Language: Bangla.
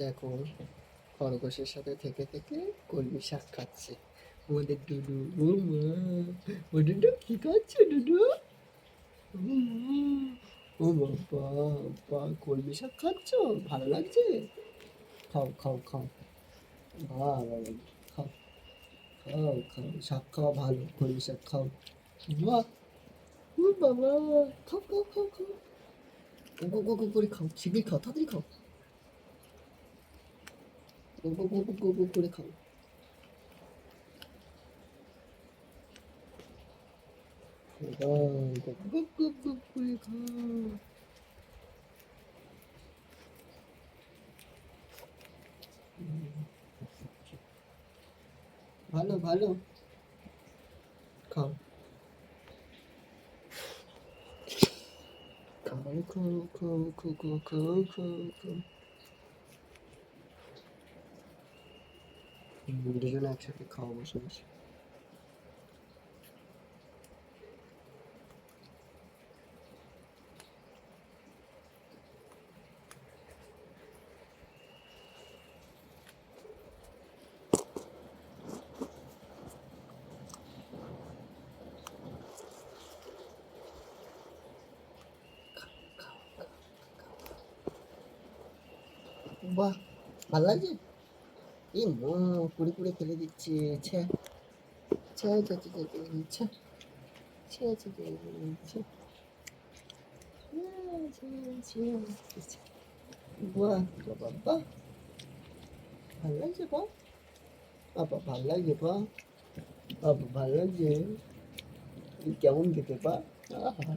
দেখো, খরগোশের সাথে থেকে থেকে কলমি শাক খাচ্ছে আমাদের ডুডু। ও মা, ও ডুডু কি খাচ্ছে ডুডু? ও মা, ও বাবা, বা কলমি শাক খাচ্ছ, ভালো লাগছে? খাও খাও খাও, বাবা, খাও খাও খাও, শাক খাওয়া ভালো, কলমি শাক খাও। বাহ, ও বাবা, খাও খাও খাও খাও, গো গো গো গো করে খাও, শিগগির খাও, তাড়াতাড়ি খাও, গো গো গো গো গো গো করে খাও। বাবা, গো গো গো গো করে খাও। ভালো ভালো, খাও খাও খাও খাও খাও খাও খাও খাও খাও। দুজনে একসাথে খাও বসে বসে। বাহ, ভালো লাগছে? এই মা, কুড়ে কুড়ে ফেলে দিচ্ছে। ছ্যা ছ্যা ছ্যা ছ্যা ছ্যা ছ্যা ছ্যা ছ্যা ছ্যা ছ্যা। বাহ বাবা, বাহ, ভালো লাগছে বা, বাবা ভালো লাগছে বা, বাবা ভালো লাগছে। কেমন খেতে পা, আহা,